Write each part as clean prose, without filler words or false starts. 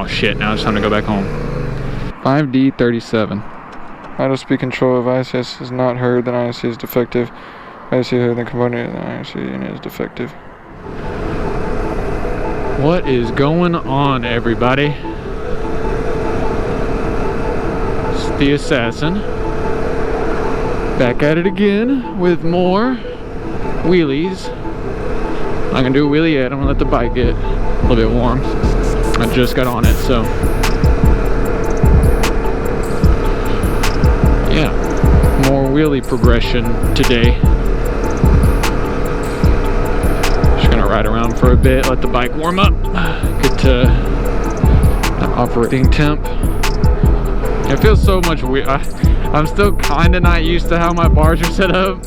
Oh shit, now it's time to go back home. 5D37. Idle speed control of ICS is not heard, then IC is defective. IC heard, then component, then IC unit is defective. What is going on, everybody? It's the Assassin. Back at it again with more wheelies. I'm not gonna do a wheelie yet. I'm gonna let the bike get a little bit warm. I just got on it, so yeah, more wheelie progression today. Just gonna ride around for a bit, let the bike warm up, get to operating temp. It feels so much weird. I'm still kind of not used to how my bars are set up.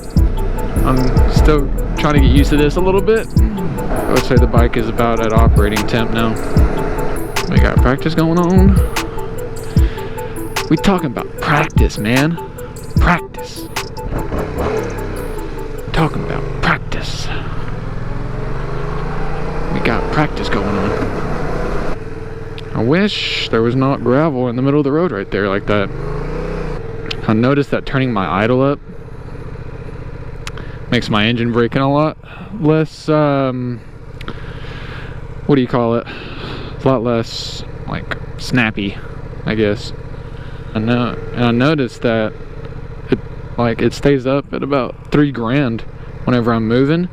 I'm still trying to get used to this a little bit. I would say the bike is about at operating temp now. We got practice going on. We talking about practice, man. Practice. Talking about practice. We got practice going on. I wish there was not gravel in the middle of the road right there like that. I noticed that turning my idle up makes my engine braking a lot less, what do you call it? A lot less, like, snappy, I guess. And I noticed that it stays up at about 3 grand whenever I'm moving,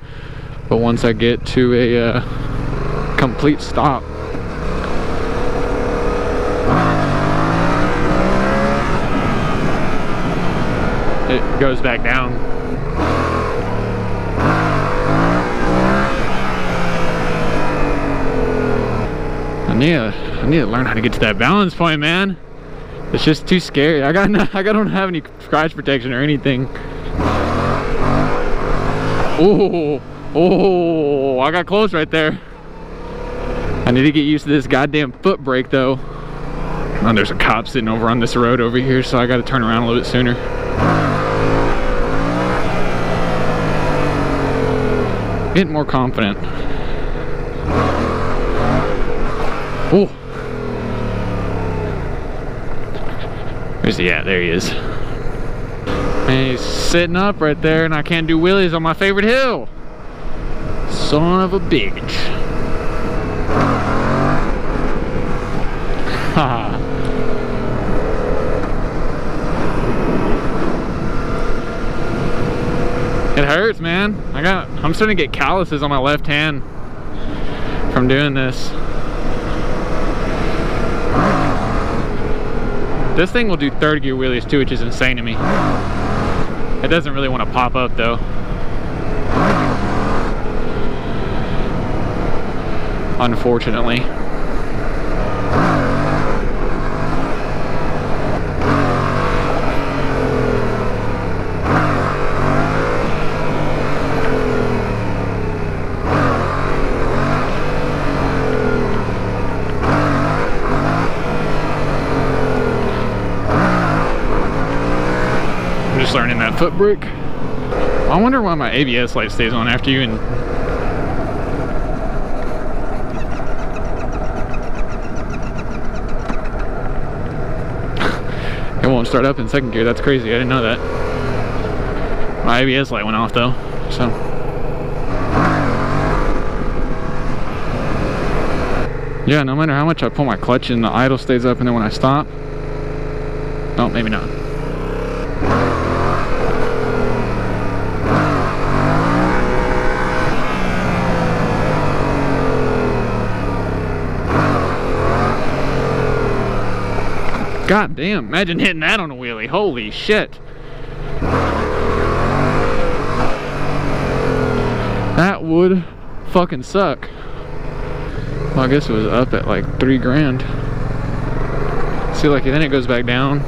but once I get to a complete stop, it goes back down. I need to learn how to get to that balance point, man. It's just too scary. I don't have any scratch protection or anything. Oh, I got close right there. I need to get used to this goddamn foot brake though. Oh, there's a cop sitting over on this road over here, so I got to turn around a little bit sooner. Getting more confident. Oh. Where's he at? There he is. Man, he's sitting up right there and I can't do wheelies on my favorite hill. Son of a bitch. Haha. It hurts, man. I'm starting to get calluses on my left hand from doing this. This thing will do third gear wheelies too, which is insane to me. It doesn't really want to pop up though. Unfortunately. Just learning that foot brake. I wonder why my ABS light stays on after you and it won't start up in second gear. That's crazy. I didn't know that. My ABS light went off though, so yeah, no matter how much I pull my clutch in, the idle stays up, and then when I stop, oh, maybe not. God damn, imagine hitting that on a wheelie. Holy shit. That would fucking suck. Well, I guess it was up at like 3 grand. See, like, then it goes back down.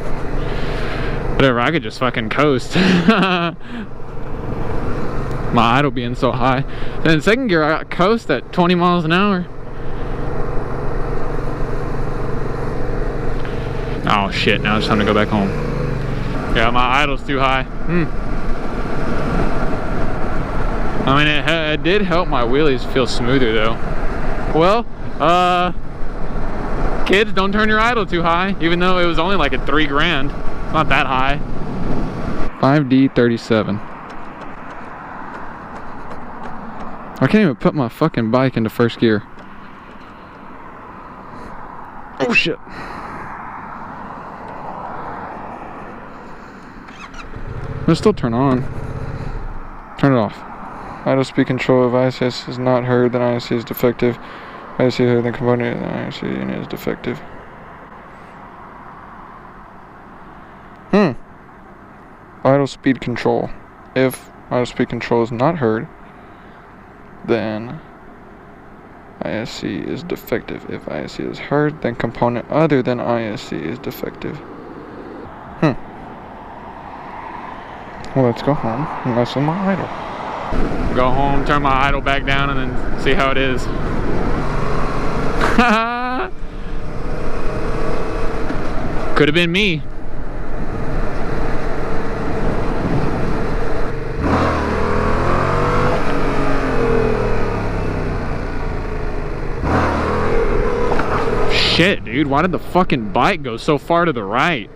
Whatever, I could just fucking coast. My idle being so high. Then in second gear, I got coast at 20 miles an hour. Oh shit, now it's time to go back home. Yeah, my idle's too high. I mean, it did help my wheelies feel smoother though. Well, can't Kids, don't turn your idle too high, even though it was only like at 3 grand. It's not that high. 5D37. I can't even put my fucking bike into first gear. Oh shit. It'll still turn on. Turn it off. Idle speed control of ISS is not heard, then ISC is defective. ISC heard, then component of the ISC unit is defective. Idle speed control. If idle speed control is not heard, then ISC is defective. If ISC is heard, then component other than ISC is defective. Well, let's go home and mess with my idle. Go home, turn my idle back down, and then see how it is. Could have been me. Shit, dude, why did the fucking bike go so far to the right?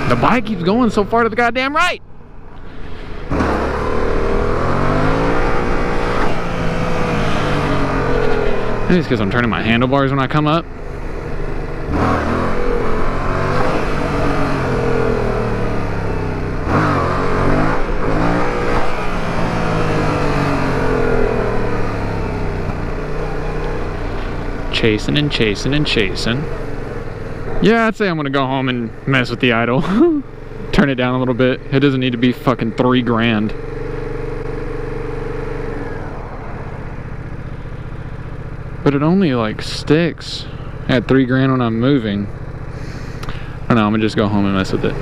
The bike keeps going so far to the goddamn right. Maybe it's because I'm turning my handlebars when I come up. Chasing and chasing and chasing. Yeah, I'd say I'm gonna go home and mess with the idle. Turn it down a little bit. It doesn't need to be fucking 3 grand. But it only like sticks at 3 grand when I'm moving. I don't know, I'm gonna just go home and mess with it.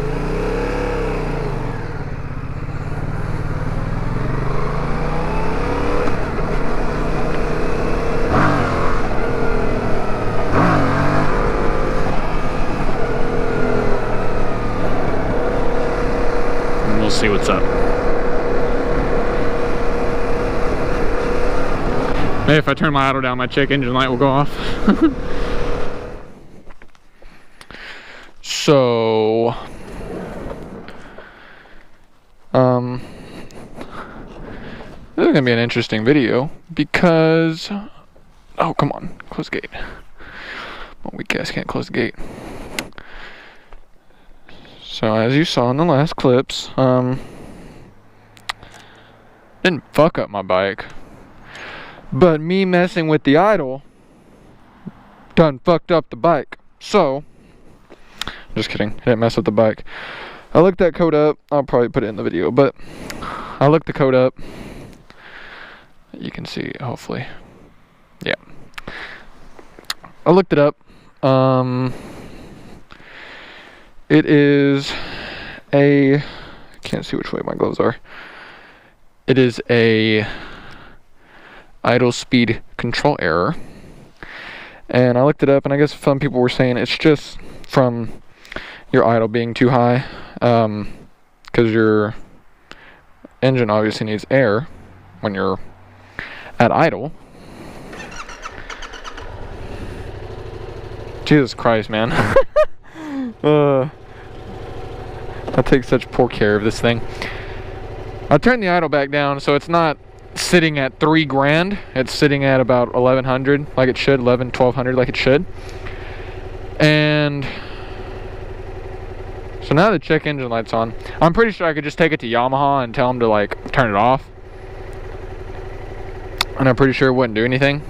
See what's up. Maybe if I turn my idle down, my check engine light will go off. So, this is gonna be an interesting video because, oh come on, close the gate. My weak ass can't close the gate. So as you saw in the last clips, didn't fuck up my bike, but me messing with the idle done fucked up the bike. So, just kidding, I didn't mess with the bike. I looked that code up, I'll probably put it in the video, but I looked the code up. You can see, hopefully. Yeah. I looked it up. It is a, I can't see which way my gloves are. It is a idle speed control error. And I looked it up, and I guess some people were saying it's just from your idle being too high, because your engine obviously needs air when you're at idle. Jesus Christ, man. I take such poor care of this thing. I turned the idle back down so it's not sitting at 3 grand. It's sitting at about 1100 like it should, 1200 like it should. And so now the check engine light's on. I'm pretty sure I could just take it to Yamaha and tell them to like turn it off. And I'm pretty sure it wouldn't do anything.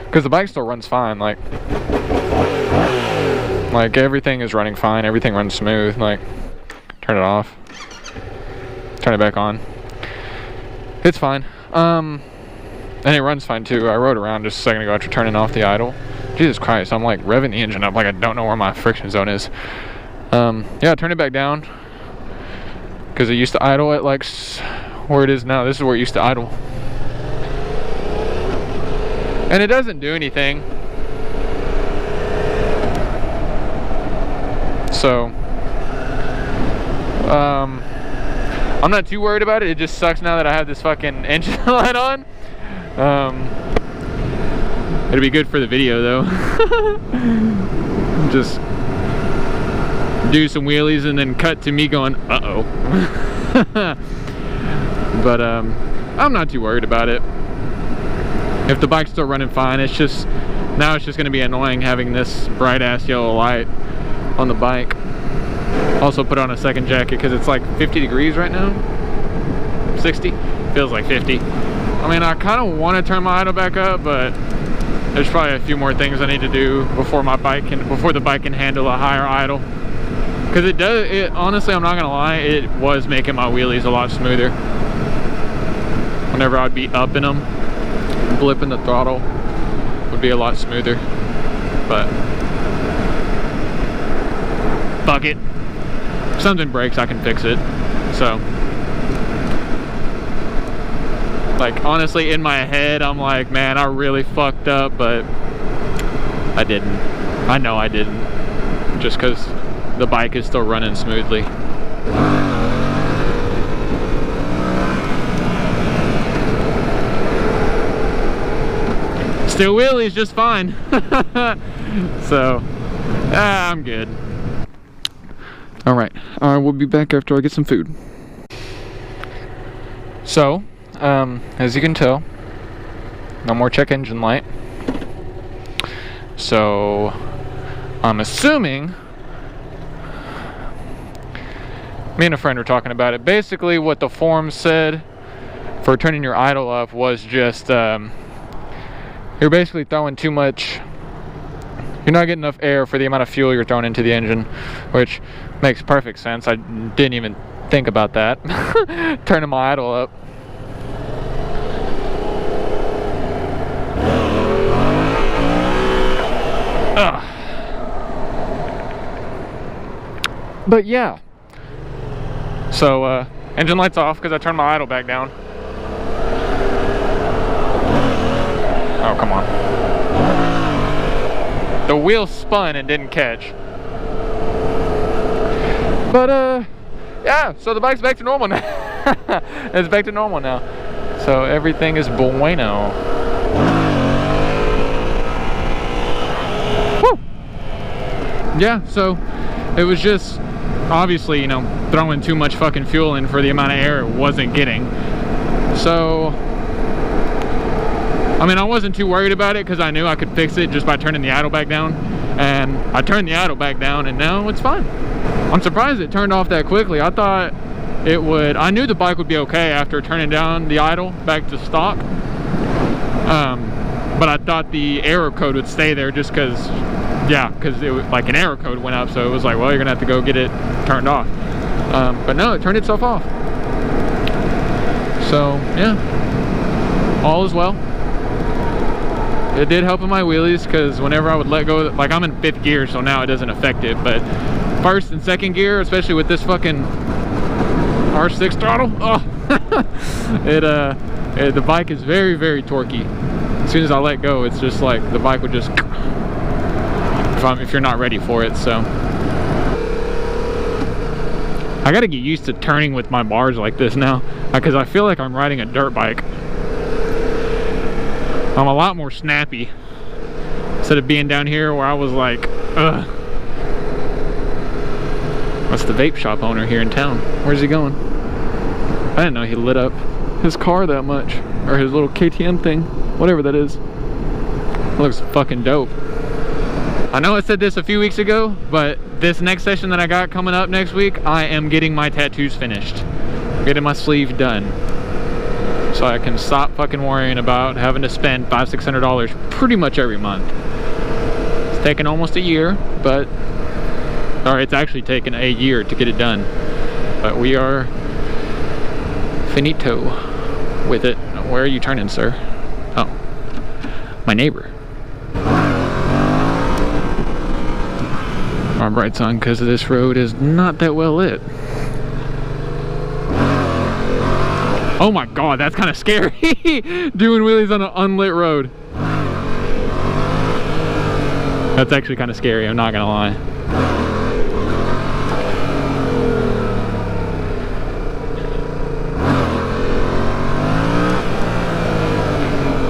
Because the bike still runs fine, like everything is running fine, everything runs smooth. Like, turn it off, turn it back on, it's fine. And it runs fine too. I rode around just a second ago after turning off the idle. Jesus Christ, I'm like revving the engine up like I don't know where my friction zone is. Yeah, turn it back down because it used to idle at like where it is now. This is where it used to idle, and it doesn't do anything. So, I'm not too worried about it. It just sucks now that I have this fucking engine light on. It'll be good for the video though. Just do some wheelies and then cut to me going, uh-oh. But I'm not too worried about it. If the bike's still running fine, it's just, now it's just gonna be annoying having this bright ass yellow light on the bike. Also put on a second jacket because it's like 50 degrees right now. 60? Feels like 50. I mean, I kind of want to turn my idle back up, but there's probably a few more things I need to do before the bike can handle a higher idle. Because honestly, I'm not gonna lie, it was making my wheelies a lot smoother. Whenever I'd be up in them, blipping the throttle would be a lot smoother. But fuck it. If something breaks, I can fix it. So, like, honestly, in my head, I'm like, man, I really fucked up, but I didn't. I know I didn't. Just because the bike is still running smoothly. Still wheelies just fine. So, I'm good. Alright, we'll be back after I get some food. So, as you can tell, no more check engine light. So, I'm assuming, me and a friend were talking about it. Basically, what the form said for turning your idle off was just, you're basically throwing too much, you're not getting enough air for the amount of fuel you're throwing into the engine, which makes perfect sense. I didn't even think about that. Turning my idle up. Ugh. But yeah. So, engine light's off because I turned my idle back down. Oh, come on. The wheel spun and didn't catch. But, yeah, so the bike's back to normal now. It's back to normal now. So everything is bueno. Woo! Yeah, so it was just, obviously, you know, throwing too much fucking fuel in for the amount of air it wasn't getting. So, I mean, I wasn't too worried about it because I knew I could fix it just by turning the idle back down. And I turned the idle back down and now it's fine. I'm surprised it turned off that quickly. I thought it would, I knew the bike would be okay after turning down the idle back to stock. But I thought the error code would stay there just because, yeah, because it was like an error code went up. So it was like, well, you're gonna have to go get it turned off. But no, it turned itself off. So yeah, all is well. It did help in my wheelies because whenever I would let go, like I'm in 5th gear, so now it doesn't affect it. But 1st and 2nd gear, especially with this fucking R6 throttle, oh, the bike is very, very torquey. As soon as I let go, it's just like the bike would just, if you're not ready for it. So I gotta get used to turning with my bars like this now, because I feel like I'm riding a dirt bike. I'm a lot more snappy instead of being down here where I was like, ugh. That's the vape shop owner here in town. Where's he going? I didn't know he lit up his car that much, or his little KTM thing, whatever that is. It looks fucking dope. I know I said this a few weeks ago, but this next session that I got coming up next week, I am getting my tattoos finished. Getting my sleeve done. So I can stop fucking worrying about having to spend $500–600 pretty much every month. It's taken almost a year, but, or it's actually taken a year to get it done. But we are finito with it. Where are you turning, sir? Oh, my neighbor. My bright's on because this road is not that well lit. Oh my god, that's kind of scary. Doing wheelies on an unlit road. That's actually kind of scary, I'm not gonna lie.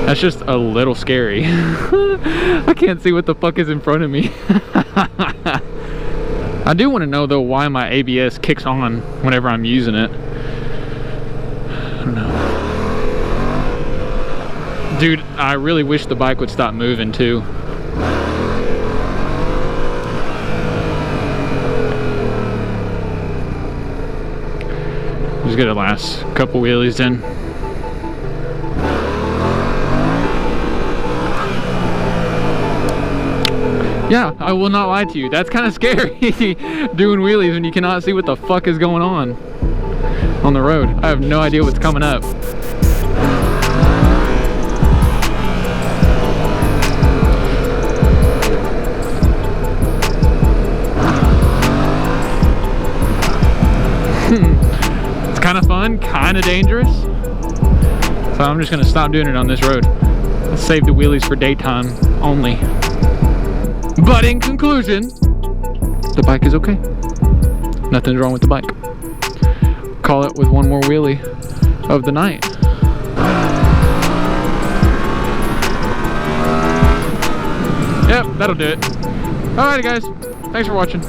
That's just a little scary. I can't see what the fuck is in front of me. I do want to know though why my ABS kicks on whenever I'm using it. I don't know. Dude, I really wish the bike would stop moving too. Just get a last couple wheelies in. Yeah, I will not lie to you. That's kind of scary doing wheelies when you cannot see what the fuck is going on the road. I have no idea what's coming up. It's kind of fun, kind of dangerous. So I'm just gonna stop doing it on this road. Let's save the wheelies for daytime only. But in conclusion, the bike is okay. Nothing's wrong with the bike. Call it with one more wheelie of the night. Yep, that'll do it. Alrighty guys, thanks for watching.